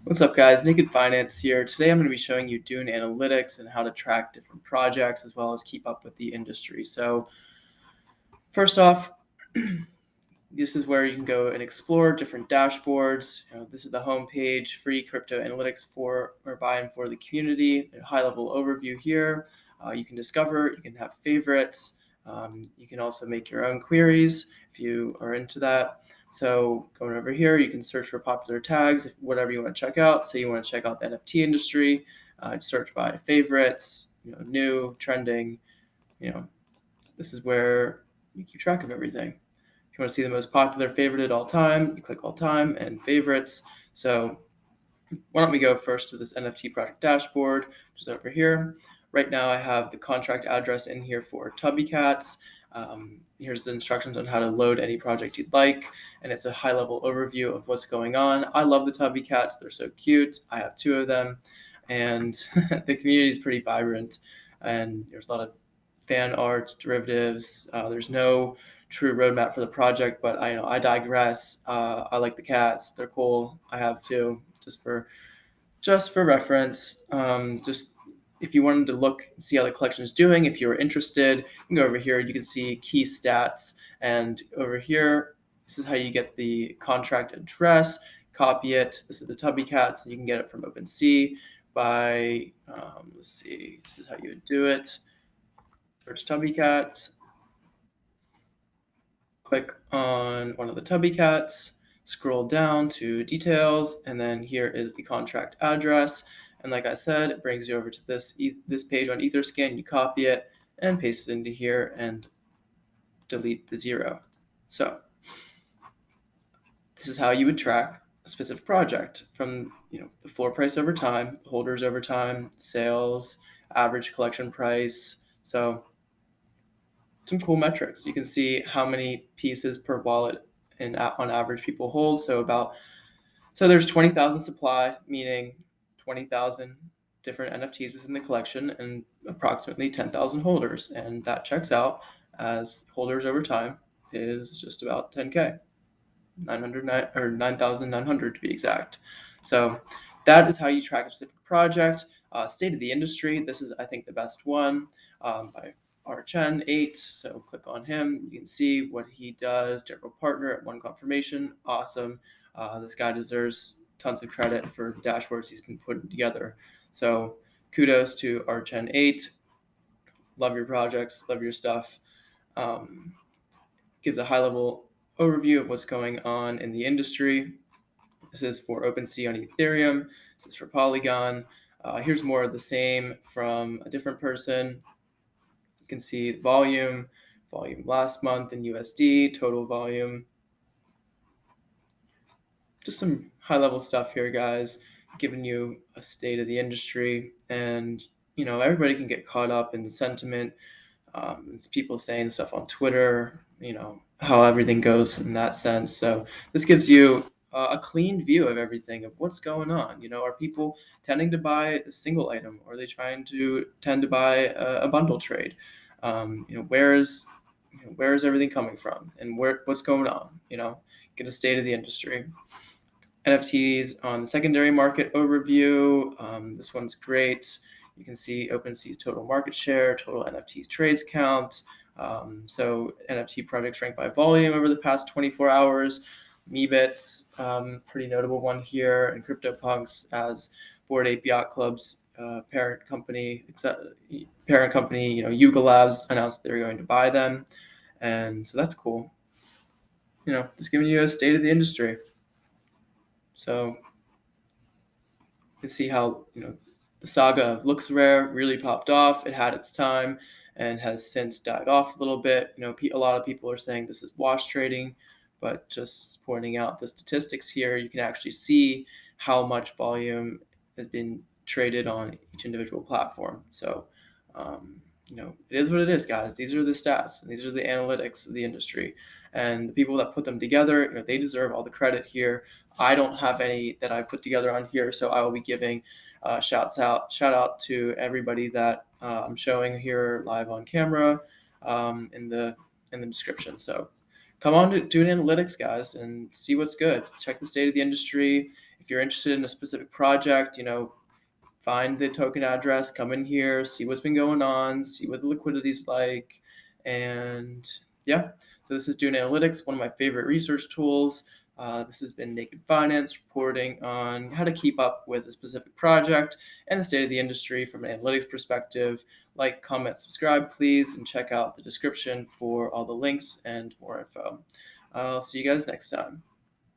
What's up, guys? Naked Finance here. Today I'm going to be showing you Dune Analytics and how to track different projects as well as keep up with the industry. So first off, this is where you can go and explore different dashboards. This is the home page, free crypto analytics for or by and for the community. A high-level overview here. You can discover, you can have favorites. You can also make your own queries if you are into that. So going over here, you can search for popular tags, whatever you want to check out. Say you want to check out the NFT industry, search by favorites, new, trending. This is where you keep track of everything. If you want to see the most popular favorite at all time, you click all time and favorites. So why don't we go first to this NFT project dashboard, which is over here. Right now I have the contract address in here for Tubby Cats. Here's the instructions on how to load any project you'd like, and it's a high-level overview of what's going on. I love the Tubby Cats. They're so cute. I have 2 of them, and the community is pretty vibrant, and there's a lot of fan art, derivatives. There's no true roadmap for the project, but I digress. I like the cats. They're cool. I have 2 just for reference. Just if you wanted to look and see how the collection is doing, if you're interested, you can go over here. You can see key stats, and over here, this is how you get the contract address. Copy it. This is the Tubby Cats, and you can get it from OpenSea by let's see. This is how you would do it. Search Tubby Cats. Click on one of the Tubby Cats. Scroll down to details, and then here is the contract address. And like I said, it brings you over to this page on Etherscan. You copy it and paste it into here and delete the 0. So this is how you would track a specific project from the floor price over time, holders over time, sales, average collection price. So some cool metrics. You can see how many pieces per wallet and on average people hold. So there's 20,000 supply, meaning 20,000 different NFTs within the collection and approximately 10,000 holders. And that checks out as holders over time is just about 10K, 9,900 to be exact. So that is how you track a specific project. State of the industry. This is, I think, the best one by Chen 8. So click on him. You can see what he does. General partner at One Confirmation. Awesome. This guy deserves tons of credit for the dashboards he's been putting together. So kudos to Chen 8. Love your projects. Love your stuff. Gives a high-level overview of what's going on in the industry. This is for OpenSea on Ethereum. This is for Polygon. Here's more of the same from a different person. You can see volume last month in USD, total volume. Just some high-level stuff here, guys, giving you a state of the industry. And, everybody can get caught up in the sentiment. It's people saying stuff on Twitter, how everything goes in that sense. So this gives you a clean view of everything, of what's going on. Are people tending to buy a single item, or are they tend to buy a bundle trade? Where is everything coming from, and what's going on? Get a state of the industry. NFTs on the secondary market overview. This one's great. You can see OpenSea's total market share, total NFT trades count. So NFT projects ranked by volume over the past 24 hours. Meebits, pretty notable one here, and CryptoPunks as Bored Ape Yacht Club's parent company, Yuga Labs announced they're going to buy them, and so that's cool. Just giving you a state of the industry. So you can see how the saga of Looks Rare really popped off. It had its time and has since died off a little bit. A lot of people are saying this is wash trading, but just pointing out the statistics here, you can actually see how much volume has been traded on each individual platform. So, it is what it is, guys. These are the stats, and these are the analytics of the industry. And the people that put them together, they deserve all the credit here. I don't have any that I put together on here, so I will be giving shout out to everybody that I'm showing here live on camera in the description. So come on to Dune Analytics, guys, and see what's good. Check the state of the industry. If you're interested in a specific project, find the token address, come in here, see what's been going on, see what the liquidity's like, and yeah. So this is Dune Analytics, one of my favorite research tools. This has been Naked Finance reporting on how to keep up with a specific project and the state of the industry from an analytics perspective. Like, comment, subscribe, please, and check out the description for all the links and more info. I'll see you guys next time.